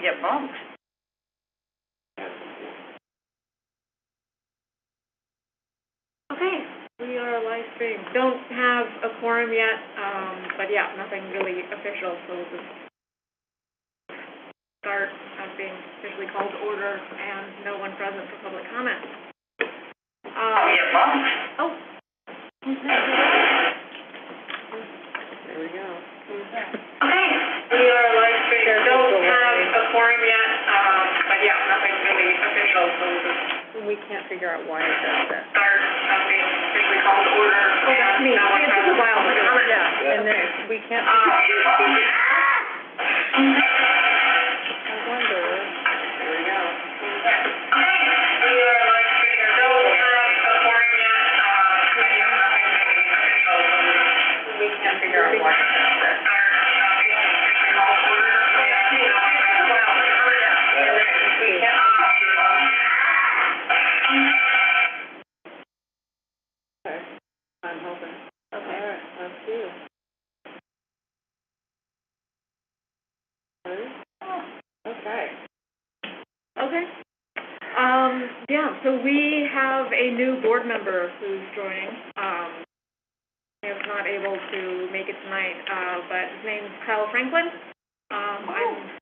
get bumped. Okay, we are live stream. Don't have a quorum yet, but yeah, nothing really official, so we'll just start as being officially called to order and no one present for public comment. Get bumped. Oh. There we go. Okay, we are live stream. Don't have a quorum yet, but yeah, nothing really official, so we'll just We can't figure out why it does that. start as being officially called to order and no one present for public comment. Yeah, and then we can't. I wonder. There we go. We can't figure out why. Okay, I'm hoping. Okay. All right, let's see. Ready? Okay. Okay. Yeah, so we have a new board member who's joining. He was not able to make it tonight, but his name's Kyle Franklin. I'm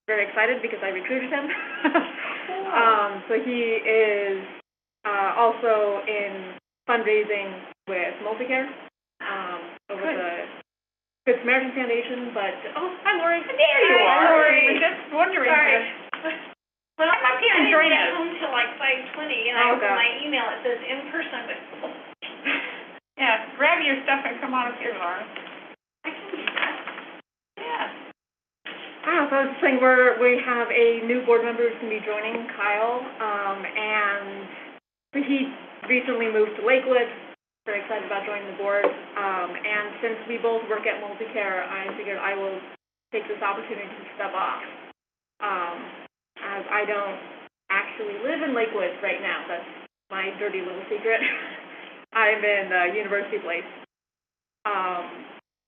very excited because I recruited him. So he is also in fundraising with Multicare over the Good Samaritan Foundation, but, hi Lori. There you Hi, are. Lori. I was just wondering. Sorry. Well, I'm up here and join I us. didn't get home till like 5:20, and Oh, I opened God. my email, it says in person, but Yeah, grab your stuff and come on up here, Laura. I can do that. Yeah. So I was just saying we have a new board member who's going to be joining, Kyle, and he recently moved to Lakewood. Very excited about joining the board. And since we both work at Multicare, I figured I will take this opportunity to step off. As I don't actually live in Lakewood right now. That's my dirty little secret. I'm in University Place.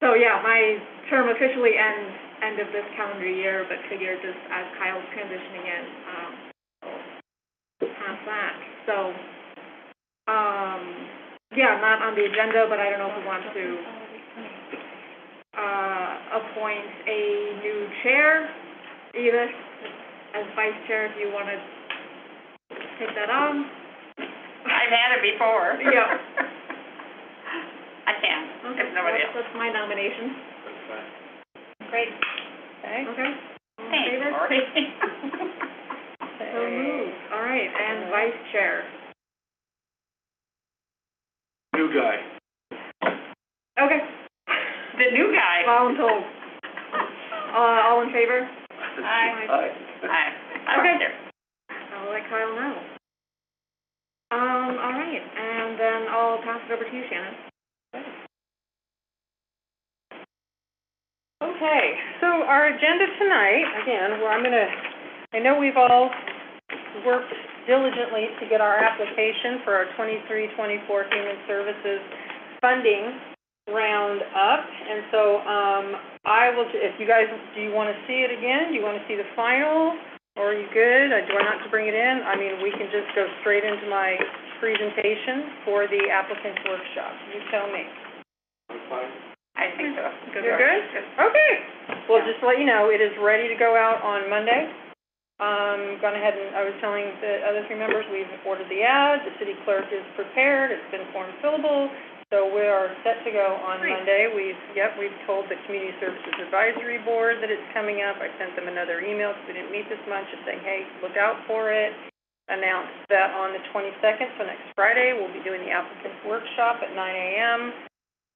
So yeah, my term officially ends end of this calendar year, but figured just as Kyle's transitioning in, I'll pass that. So, yeah, not on the agenda, but I don't know if we want to appoint a new chair, Edith, as vice chair, if you want to take that on. I've had it before. Yeah. I can, if nobody else. That's my nomination. Great. Okay. Okay. All in Thanks, favor? Lori. So moved. All right, and vice chair. New guy. Okay. The new guy. Voluntold. All in favor? Aye. Aye. Aye. Okay. I'll let Kyle know. All right, and then I'll pass it over to you, Shannon. Okay, so our agenda tonight, again, I know we've all worked diligently to get our application for our 23-24 Human Services funding round up, and so I will, if you guys, do you want to see it again? Do you want to see the final, or are you good? Do I not to bring it in? I mean, we can just go straight into my presentation for the applicant's workshop. You tell me. I'm fine. I think so. You're good? Okay. Well, just to let you know, it is ready to go out on Monday. Gone ahead and I was telling the other three members, we've ordered the ad, the city clerk is prepared, it's been form fillable, so we are set to go on Monday. We've told the Community Services Advisory Board that it's coming up. I sent them another email because we didn't meet this month, just saying, hey, look out for it. Announced that on the 22nd, so next Friday, we'll be doing the applicant's workshop at 9 a.m.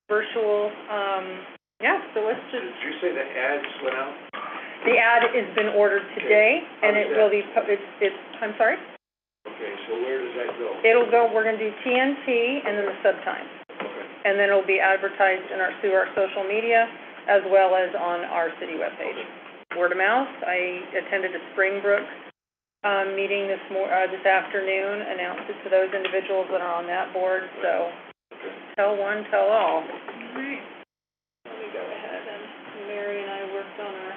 virtual. So let's just. Did you say the ads went out? The ad has been ordered today, and it will be. I'm sorry. Okay, so where does that go? It'll go. We're going to do TNT and then the Subtimes, Okay. and then it'll be advertised in through our social media as well as on our city webpage. Word of mouth. I attended a Springbrook meeting this afternoon. Announced it to those individuals that are on that board. So tell one, tell all. All right. Let me go ahead and Mary and I worked on our.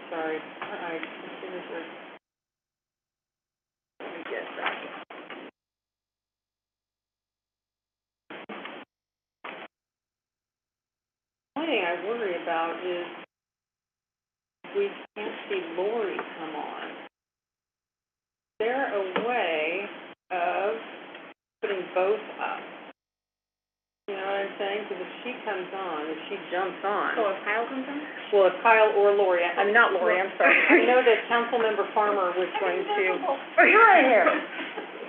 sorry. All right, as soon as we're, let me get that. One thing I worry about is we can't see Lori come on. Is there a way of putting both up? You know what I'm saying? Because if she comes on, if she jumps on. So if Kyle comes in? Well, if Kyle or Lori, I'm not Lori, I'm sorry. I know that Councilmember Farmer was going to, oh, you're right here.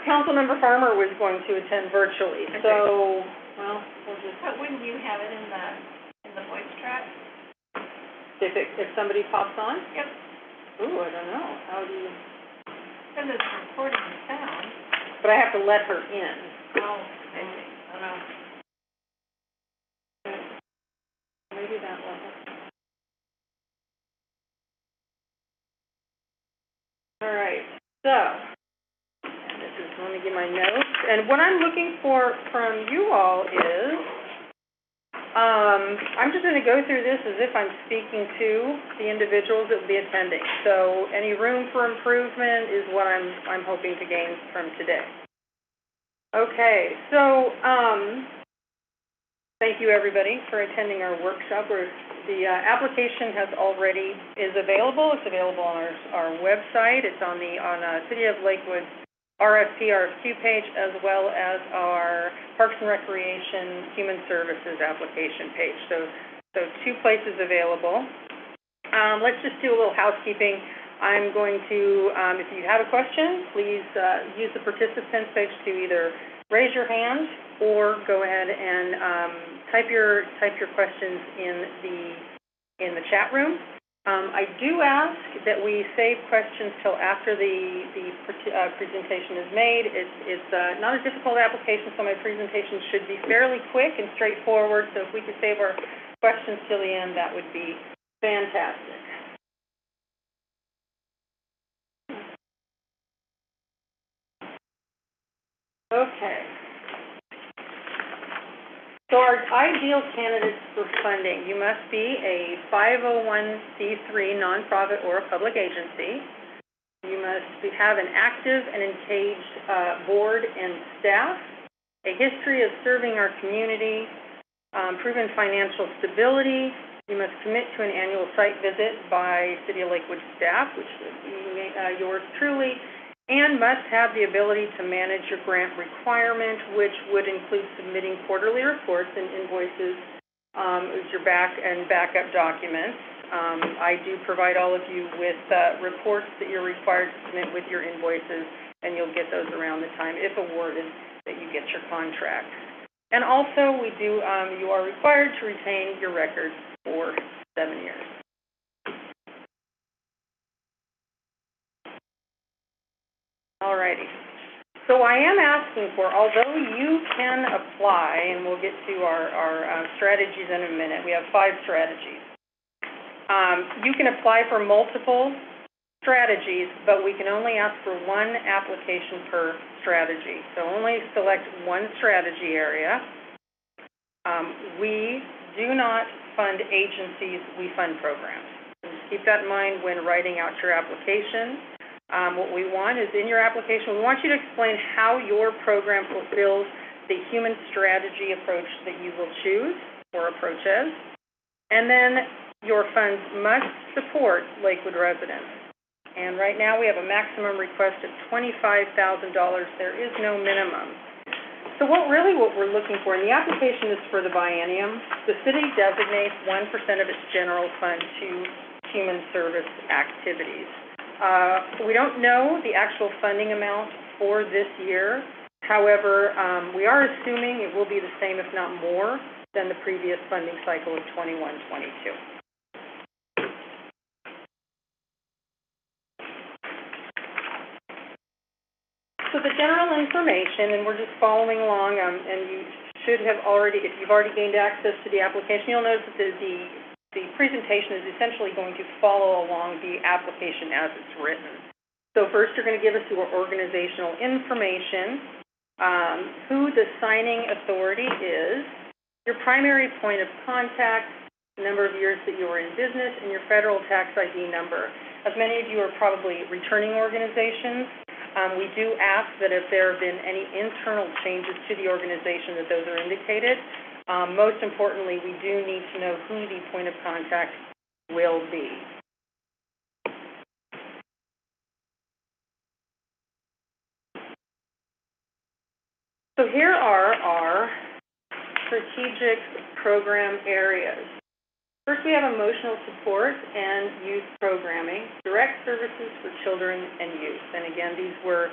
Councilmember Farmer was going to attend virtually, so, well, we'll just, But wouldn't you have it in the voice track? if somebody pops on? Yep. Ooh, I don't know, how do you, Because it's recording the sound. but I have to let her in. Oh, I see. I don't know. Maybe that will help. All right, so, and this is, let me get my notes, and what I'm looking for from you all is, I'm just gonna go through this as if I'm speaking to the individuals that will be attending. So, any room for improvement is what I'm hoping to gain from today. Okay, so, thank you everybody for attending our workshop. The application is available. It's available on our website. It's on City of Lakewood RFQ page, as well as our Parks and Recreation Human Services application page. So 2 places available. Let's just do a little housekeeping. I'm going to, if you have a question, please use the participants page to either raise your hand or go ahead and type your questions in the chat room. I do ask that we save questions till after the presentation is made. It's not a difficult application, so my presentation should be fairly quick and straightforward. So if we could save our questions till the end, that would be fantastic. Okay. So our ideal candidates for funding, you must be a 501c3 nonprofit or a public agency. You must have an active and engaged board and staff, a history of serving our community, proven financial stability. You must commit to an annual site visit by City of Lakewood staff, which would be yours truly, and must have the ability to manage your grant requirement, which would include submitting quarterly reports and invoices as your backup documents. I do provide all of you with reports that you're required to submit with your invoices, and you'll get those around the time, if awarded, that you get your contract. And also, you are required to retain your records for 7 years. Alrighty. So I am asking for, although you can apply, and we'll get to our strategies in a minute. We have 5 strategies. You can apply for multiple strategies, but we can only ask for 1 application per strategy. So only select 1 strategy area. We do not fund agencies, we fund programs. So just keep that in mind when writing out your application. What we want is in your application, we want you to explain how your program fulfills the human strategy approach that you will choose or approach as. And then your funds must support Lakewood residents. And right now we have a maximum request of $25,000. There is no minimum. So what we're looking for, and the application is for the biennium, the city designates 1% of its general fund to human service activities. We don't know the actual funding amount for this year. However, we are assuming it will be the same, if not more, than the previous funding cycle of 21-22. So the general information, and we're just following along, and you should have already, if you've already gained access to the application, you'll notice that the presentation is essentially going to follow along the application as it's written. So first you're going to give us your organizational information, who the signing authority is, your primary point of contact, the number of years that you were in business, and your federal tax ID number. As many of you are probably returning organizations, we do ask that if there have been any internal changes to the organization, that those are indicated. Most importantly, we do need to know who the point of contact will be. So here are our strategic program areas. First, we have emotional support and youth programming, direct services for children and youth. And again, these were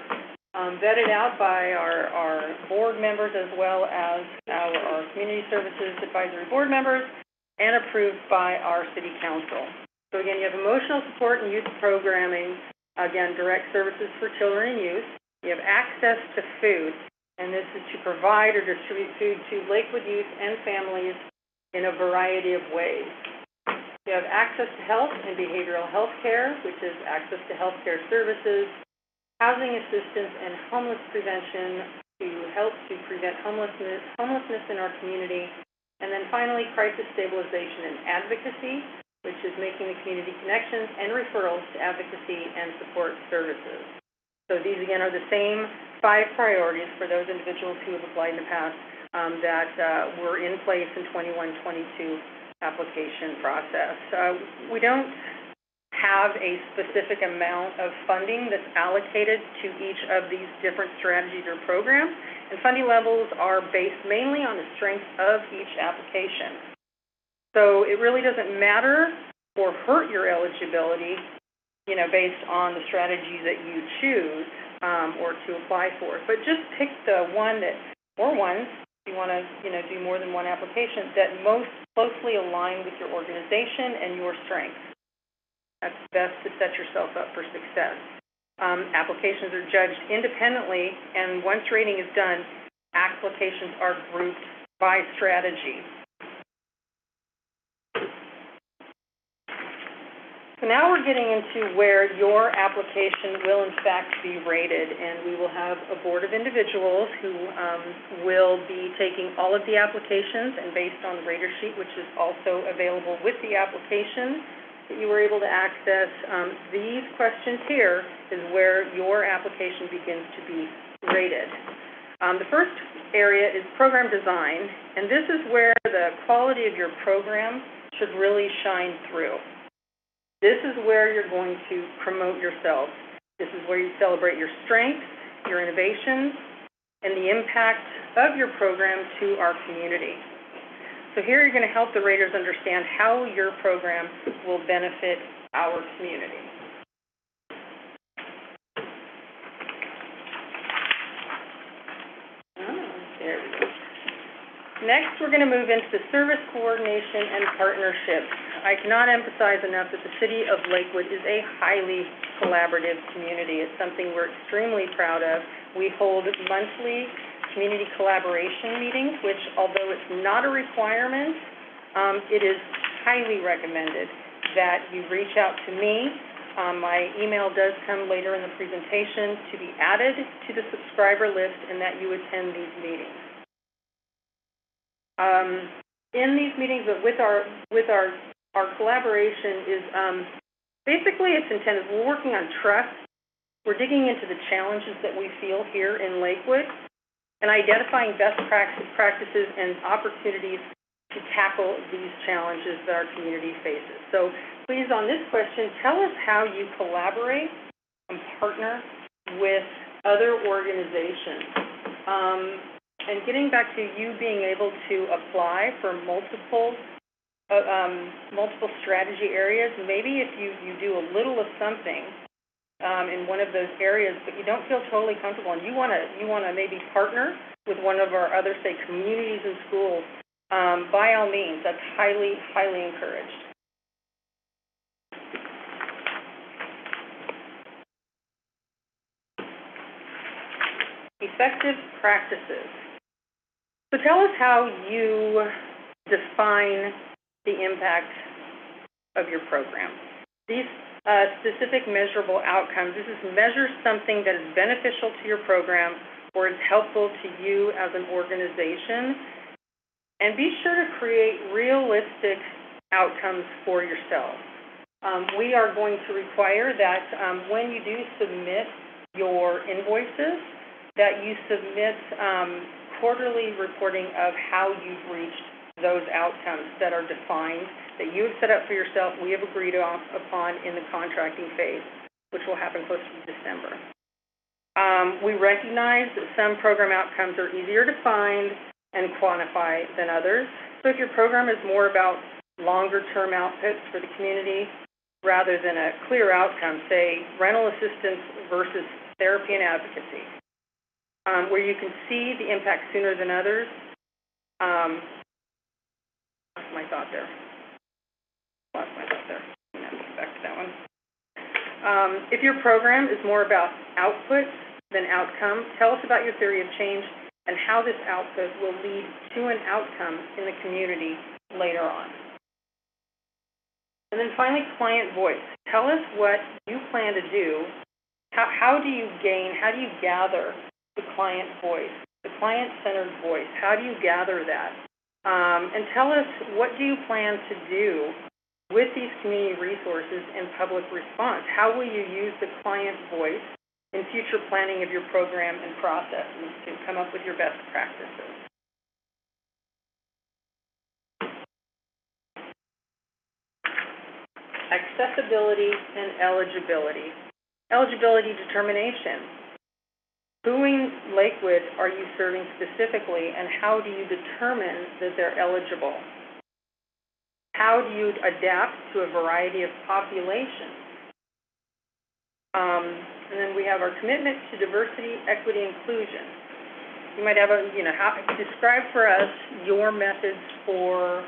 vetted out by our board members as well as our community services advisory board members and approved by our city council. So again, you have emotional support and youth programming, again, direct services for children and youth. You have access to food, and this is to provide or distribute food to Lakewood youth and families in a variety of ways. You have access to health and behavioral health care, which is access to health care services, housing assistance, and homeless prevention to help to prevent homelessness in our community. And then finally, crisis stabilization and advocacy, which is making the community connections and referrals to advocacy and support services. So these, again, are the same 5 priorities for those individuals who have applied in the past that were in place in 21-22 application process. We don't have a specific amount of funding that's allocated to each of these different strategies or programs, and funding levels are based mainly on the strength of each application. So it really doesn't matter or hurt your eligibility, based on the strategy that you choose or to apply for. But just pick the one that, or ones, if you want to, do more than one application, that most closely align with your organization and your strengths. That's best to set yourself up for success. Applications are judged independently, and once rating is done, applications are grouped by strategy. So now we're getting into where your application will in fact be rated, and we will have a board of individuals who will be taking all of the applications, and based on the rater sheet, which is also available with the application that you were able to access, these questions here is where your application begins to be rated. The first area is program design, and this is where the quality of your program should really shine through. This is where you're going to promote yourself. This is where you celebrate your strengths, your innovations, and the impact of your program to our community. So here you're going to help the raters understand how your program will benefit our community. There we go. Next, we're going to move into the service coordination and partnerships. I cannot emphasize enough that the City of Lakewood is a highly collaborative community. It's something we're extremely proud of. We hold monthly community collaboration meetings, which, although it's not a requirement, it is highly recommended that you reach out to me. My email does come later in the presentation to be added to the subscriber list and that you attend these meetings. In these meetings, with our collaboration is basically it's intended. We're working on trust. We're digging into the challenges that we feel here in Lakewood and identifying best practices and opportunities to tackle these challenges that our community faces. So please, on this question, tell us how you collaborate and partner with other organizations. And getting back to you being able to apply for multiple strategy areas, maybe if you do a little of something in one of those areas, but you don't feel totally comfortable, and you want to maybe partner with one of our other, say, communities and schools, by all means, that's highly, highly encouraged. Effective practices. So tell us how you define the impact of your program. These specific measurable outcomes, this is measure something that is beneficial to your program or is helpful to you as an organization. And be sure to create realistic outcomes for yourself. We are going to require that when you do submit your invoices, that you submit quarterly reporting of how you've reached those outcomes that are defined, that you have set up for yourself, we have agreed upon in the contracting phase, which will happen close to December. We recognize that some program outcomes are easier to find and quantify than others. So if your program is more about longer-term outputs for the community rather than a clear outcome, say rental assistance versus therapy and advocacy, where you can see the impact sooner than others. Lost my thought there. Back to that one. If your program is more about outputs than outcome, tell us about your theory of change and how this output will lead to an outcome in the community later on. And then finally, client voice. Tell us what you plan to do. How do you gather the client voice, the client-centered voice? How do you gather that? And tell us, what do you plan to do with these community resources and public response? How will you use the client voice in future planning of your program and processes to come up with your best practices? Accessibility and eligibility. Eligibility determination. Who in Lakewood are you serving specifically, and how do you determine that they're eligible? How do you adapt to a variety of populations? And then we have our commitment to diversity, equity, inclusion. You might have describe for us your methods for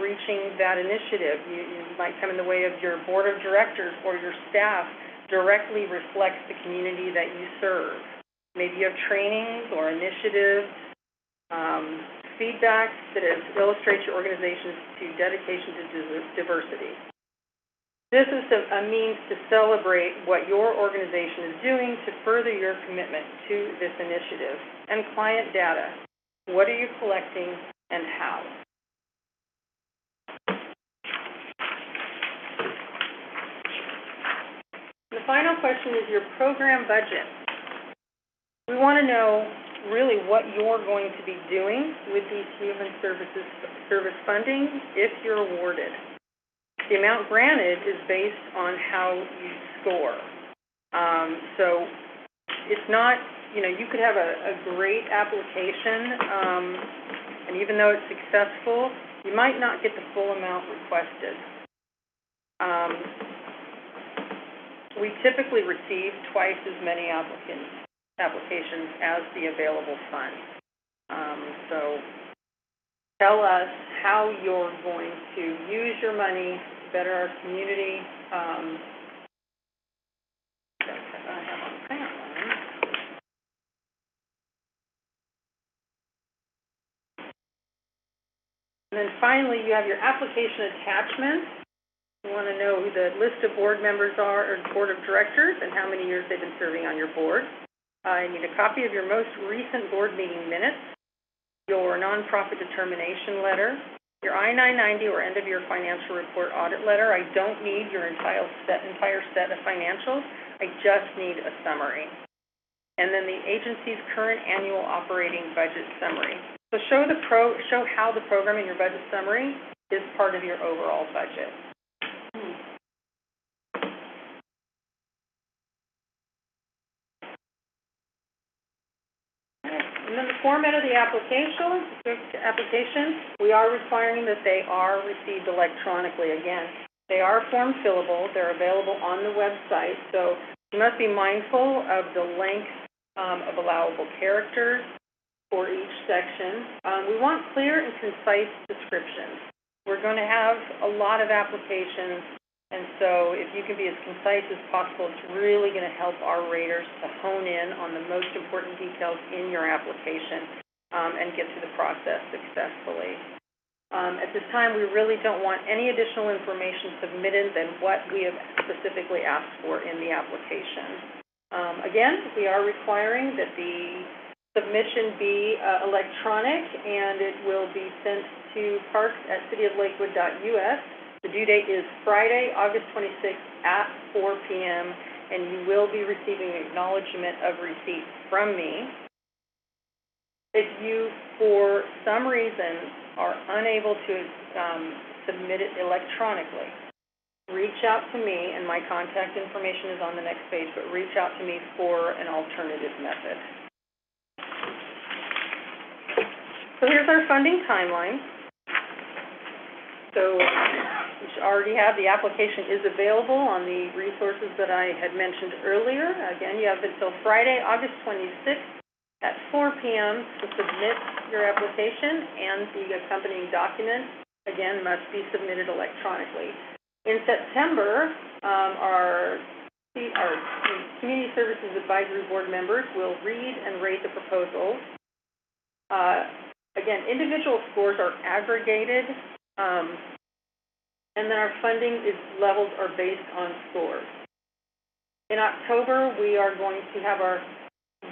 reaching that initiative. You might come in the way of your board of directors or your staff directly reflects the community that you serve. Maybe you have trainings or initiatives, feedback that illustrates your organization's dedication to diversity. This is a means to celebrate what your organization is doing to further your commitment to this initiative. And client data. What are you collecting and how? The final question is your program budget. We want to know really what you're going to be doing with these human service funding if you're awarded. The amount granted is based on how you score. So it's not, you could have a great application, and even though it's successful, you might not get the full amount requested. We typically receive twice as many applications as the available funds. So tell us how you're going to use your money to better our community. And then finally, you have your application attachment. You want to know who the list of board members are, or board of directors, and how many years they've been serving on your board. You need a copy of your most recent board meeting minutes, your nonprofit determination letter, your I-990 or end of year financial report audit letter. I don't need your entire set of financials. I just need a summary. And then the agency's current annual operating budget summary. So show how the program in your budget summary is part of your overall budget. And then the format of the application, we are requiring that they are received electronically. Again, they are form fillable. They're available on the website. So you must be mindful of the length of allowable characters for each section. We want clear and concise descriptions. We're going to have a lot of applications, and so if you can be as concise as possible, it's really going to help our raters to hone in on the most important details in your application and get through the process successfully. At this time, we really don't want any additional information submitted than what we have specifically asked for in the application. Again, we are requiring that the submission be electronic, and it will be sent to parks@cityoflakewood.us. The due date is Friday, August 26th at 4 p.m., and you will be receiving acknowledgement of receipt from me. If you, for some reason, are unable to submit it electronically, reach out to me, and my contact information is on the next page, but reach out to me for an alternative method. So here's our funding timeline. So you should already have, the application is available on the resources that I had mentioned earlier. Again, you have until Friday, August 26th at 4 p.m. to submit your application, and the accompanying document, again, must be submitted electronically. In September, our Community Services Advisory Board members will read and rate the proposals. Again, individual scores are aggregated, and then our funding levels are based on scores. In October, we are going to have our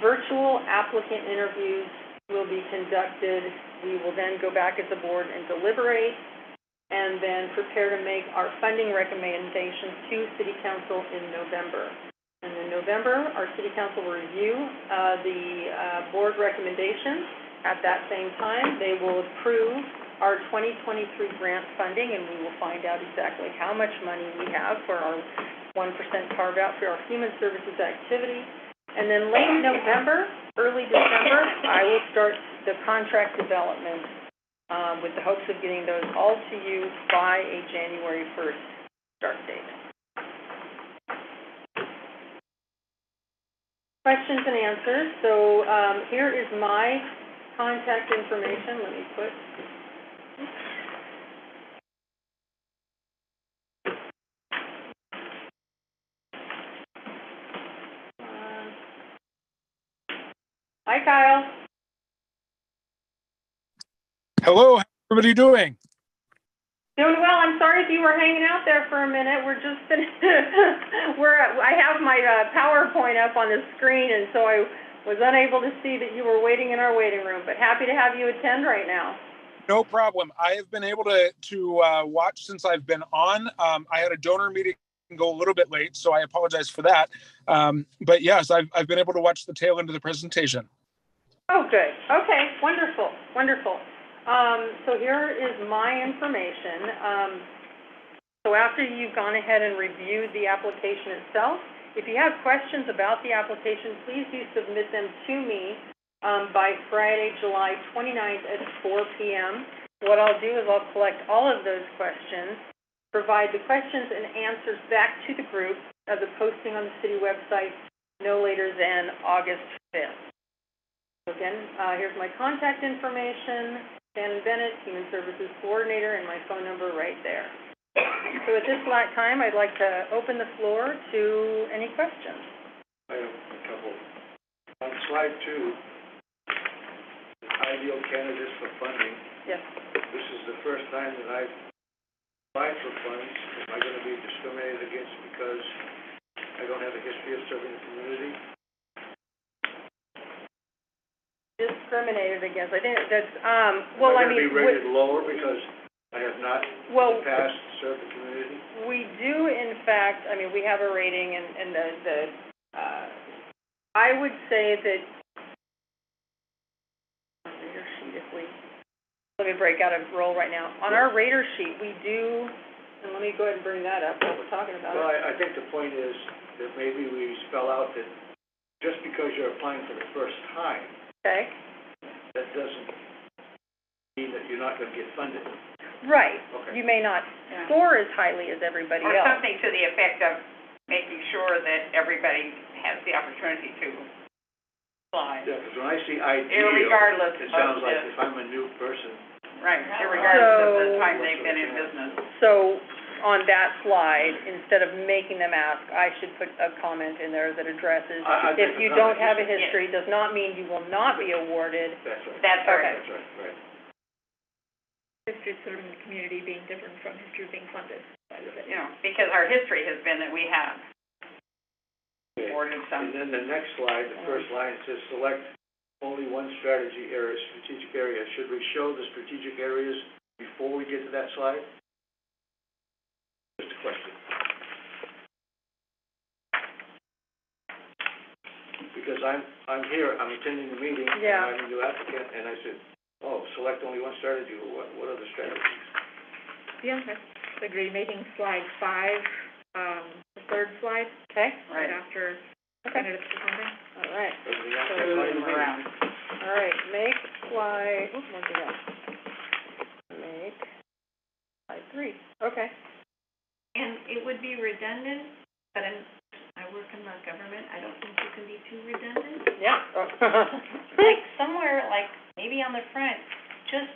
virtual applicant interviews will be conducted. We will then go back as a board and deliberate, and then prepare to make our funding recommendations to City Council in November. And in November, our City Council will review the board recommendations. At that same time, they will approve our 2023 grant funding, and we will find out exactly how much money we have for our 1% carve-out for our human services activity. And then late November, early December, I will start the contract development with the hopes of getting those all to you by a January 1st start date. Questions and answers. So here is my contact information. Let me put. Hi, Kyle. Hello, how's everybody doing? Doing well. I'm sorry if you were hanging out there for a minute. We're just I have my PowerPoint up on the screen, and so I was unable to see that you were waiting in our waiting room, but happy to have you attend right now. No problem. I have been able to watch since I've been on. I had a donor meeting go a little bit late, so I apologize for that. But yes, I've been able to watch the tail end of the presentation. Oh, good. Okay, wonderful, wonderful. So here is my information. So after you've gone ahead and reviewed the application itself, if you have questions about the application, please do submit them to me by Friday, July 29th at 4 p.m. What I'll do is I'll collect all of those questions, provide the questions and answers back to the group as a posting on the city website no later than August 5th. So again, here's my contact information, Shannon Bennett, Human Services Coordinator, and my phone number right there. So at this time, I'd like to open the floor to any questions. I have a couple. On slide 2, ideal candidates for funding. Yes. This is the first time that I've applied for funds. Am I going to be discriminated against because I don't have a history of serving the community? Discriminated against. I think that's, Am I going to be rated lower because I have not in the past served the community? We do, in fact, I mean, we have a rating, and I would say that, rater sheet, let me break out a roll right now. On our rater sheet, we do, and let me go ahead and bring that up, what we're talking about. Well, I think the point is that maybe we spell out that just because you're applying for the first time, okay, that doesn't mean that you're not going to get funded. Right. Okay. You may not Yeah. score as highly as everybody Or else. something to the effect of making sure that everybody has the opportunity to apply. Yeah, because when I see ideal, Irregardless it of sounds like the- if I'm a new person, Right, irregardless of the So- time they've been in business. So on that slide, instead of making them ask, I should put a comment in there that addresses, I think if the you comment don't have a is- history, does not mean you will not be awarded. that's right. That's right. That's right, right. History serving the community being different from history being funded. You know, because our history has been that we have Okay. awarded some. And then the next slide, the first line says select only one strategic area. Should we show the strategic areas before we get to that slide? Just a question. Because I'm here, I'm attending the meeting, and Yeah. I'm a new applicant, and I said, oh, select only one strategy, well, what are the strategies? Yeah, I agree, making slide 5, the third slide, Okay, right after candidates or something. all right. Everything else So, is fine Move with me. around. All right, make slide, where'd you go? Make slide 3, okay. And it would be redundant, but I work in the government, I don't think you can be too redundant. Yeah. Like somewhere, like maybe on the front, just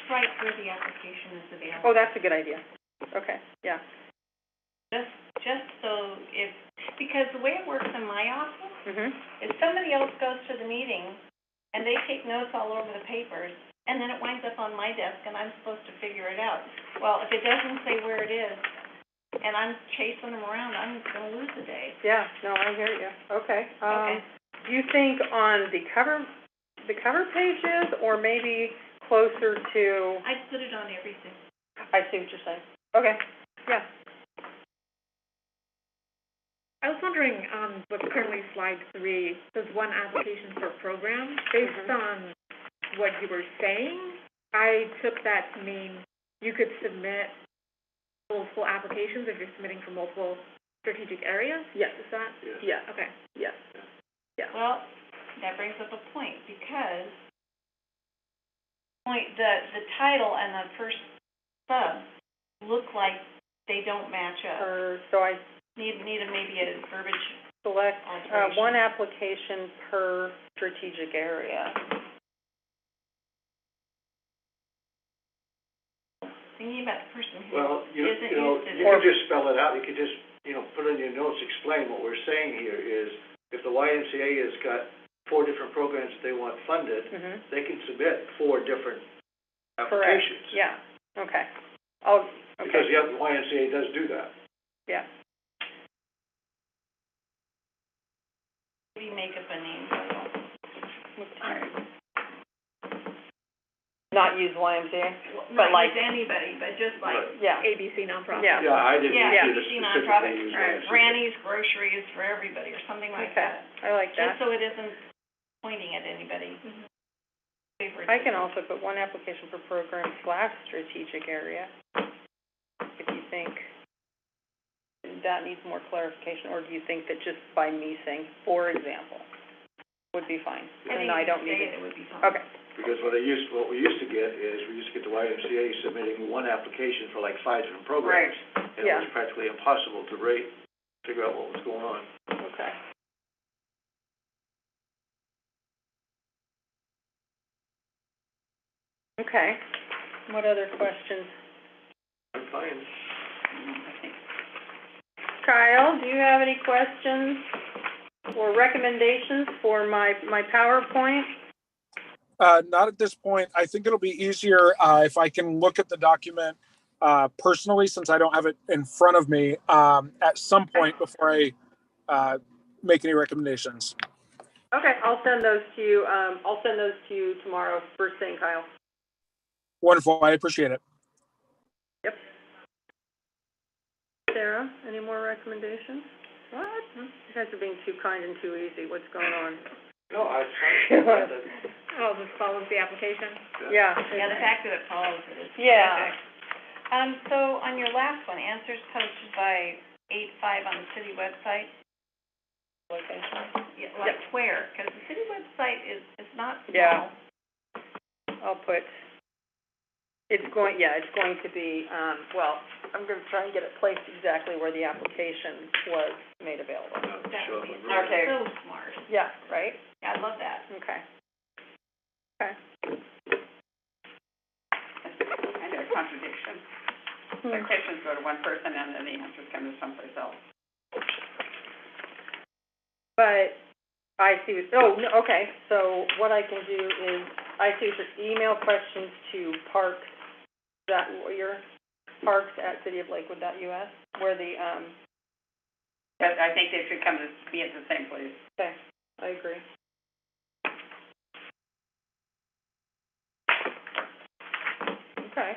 write where the application is available. Oh, that's a good idea. Okay, yeah. Just so because the way it works in my office, Mhm. is somebody else goes to the meeting, and they take notes all over the papers, and then it winds up on my desk, and I'm supposed to figure it out. Well, if it doesn't say where it is, and I'm chasing them around, I'm gonna lose the day. Yeah, no, I hear you. Okay. Okay. Do you think on the cover pages, or maybe closer to, I'd put it on everything. I see what you're saying. Okay, yeah. I was wondering, what's currently slide 3, says one application per program. Based on what you were saying, I took that to mean you could submit multiple applications if you're submitting for multiple strategic areas? Yes. Is that? Yes. Yeah, Okay. yes. Well, that brings up a point, because the title and the first sub look like they don't match up. So I Need maybe a verbiage select, alteration. one application per strategic area. Thinking about the person who Well, isn't used to you this. could just spell it out, you could just, put in your notes, explain what we're saying here is, if the YMCA has got 4 different programs that they want funded, Mhm. they can submit 4 different Correct, applications. yeah, okay. Oh, Because okay, the YMCA does do that. yeah. Maybe make up a name. Not use YMCA? Not like- use anybody, but just like, Right. Yeah. ABC nonprofit. Yeah. Yeah, I didn't yeah, either ABC specifically nonprofit, use right, YMCA. Granny's Groceries for everybody, or something like Okay, that. I like that. Just so it isn't pointing at anybody. Favorite. I can also put one application per program / strategic area, if you think that needs more clarification, or do you think that just by me saying, for example, would be fine? And I don't need it would be fine. Okay, Because what we used to get is, we used to get the YMCA submitting one application for like 5 different programs. Right. And Yeah. it was practically impossible to figure out what was going on. okay. Okay, what other questions? I'm fine. Kyle, do you have any questions or recommendations for my PowerPoint? Not at this point. I think it'll be easier if I can look at the document personally, since I don't have it in front of me at some point before I make any recommendations. Okay, I'll send those to you, tomorrow, first thing, Kyle. Wonderful. I appreciate it. Yep. Sarah, any more recommendations? What? You guys are being too kind and too easy. What's going on? No, I tried to. Oh, just follows the application. Yeah. Yeah, the fact that it follows it is Yeah. terrific. So on your last one, answers posted by 8/5 on the city website, Location. yeah, like where? Because the city website is not small. Yeah. I'll put, it's going to be, well, I'm gonna try and get it placed exactly where the application was made available. That would be Okay. so smart. Yeah, right? I love that. Okay. Kind of a contradiction. The questions go to one person and then the answers come to someplace else. But I see okay, so what I can do is, I see just email questions to parks@cityoflakewood.us, where the, But I think they should come to be at the same place. okay, I agree. Okay.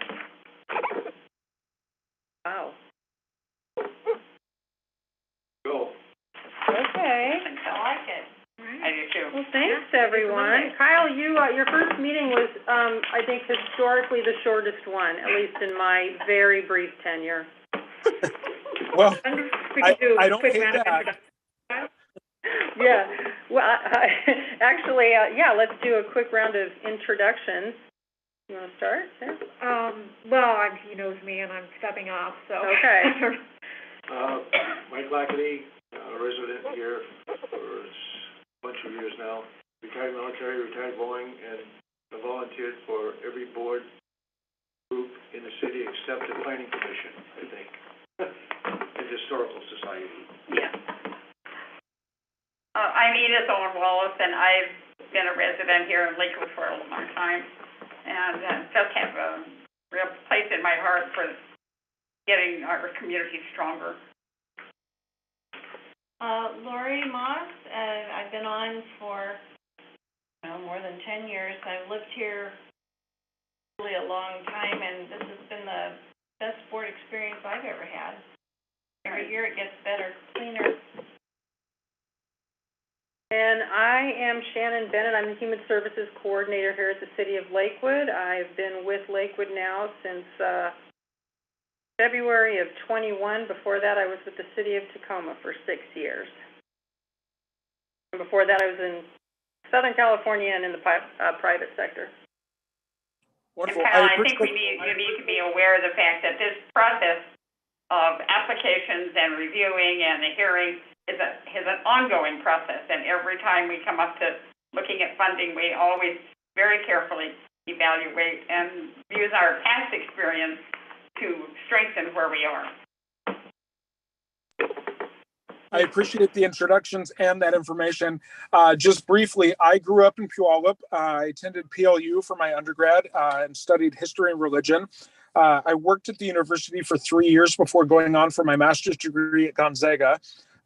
too. Well, thanks, Yeah, everyone. Monday. Kyle, you, your first meeting was, I think historically the shortest one, at least in my very brief tenure. Well, We could do I a don't quick hate round of that. introductions. Yeah, well, actually, yeah, let's do a quick round of introductions. You want to start, Sarah? Well, he knows me and I'm stepping off, so. Okay. Mike Lackady, resident here for a bunch of years now, retired military, retired Boeing, and I volunteered for every board group in the city except the planning commission, I think, and historical society. Yeah. I'm Edith Owen Wallace, and I've been a resident here in Lakewood for a long time, and just have a real place in my heart for getting our community stronger. Lori Moss, I've been on for, more than 10 years. I've lived here really a long time, and this has been the best board experience I've ever had. Every year it gets better, cleaner. And I am Shannon Bennett. I'm the Human Services Coordinator here at the City of Lakewood. I've been with Lakewood now since February of 21. Before that, I was with the City of Tacoma for 6 years. And before that, I was in Southern California and in the private sector. Wonderful. And Kyle, I think you need to be aware of the fact that this process of applications and reviewing and the hearing is an ongoing process, and every time we come up to looking at funding, we always very carefully evaluate and use our past experience to strengthen where we are. I appreciate the introductions and that information. Just briefly, I grew up in Puyallup. I attended PLU for my undergrad and studied history and religion. I worked at the university for 3 years before going on for my master's degree at Gonzaga.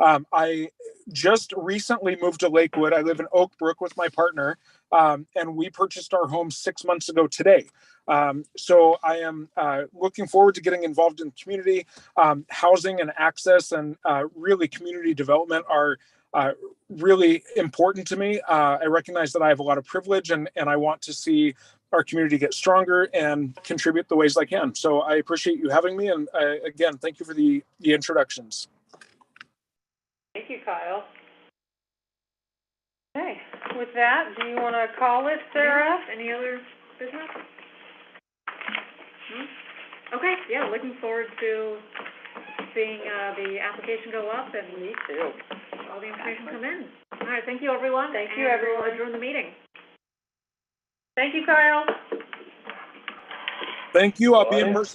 I just recently moved to Lakewood. I live in Oak Brook with my partner, and we purchased our home 6 months ago today. So I am looking forward to getting involved in the community. Housing and access and really community development are really important to me. I recognize that I have a lot of privilege, and I want to see our community get stronger and contribute the ways I can. So I appreciate you having me. And again, thank you for the introductions. Thank you, Kyle. Okay, with that, do you want to call it, Sarah? Any other business? Okay, yeah, looking forward to seeing the application go up and Me too. all the information come in. All right, thank you, everyone. Thank you, And everyone. we'll adjourn the meeting. Thank you, Kyle. Thank you. I'll be in person.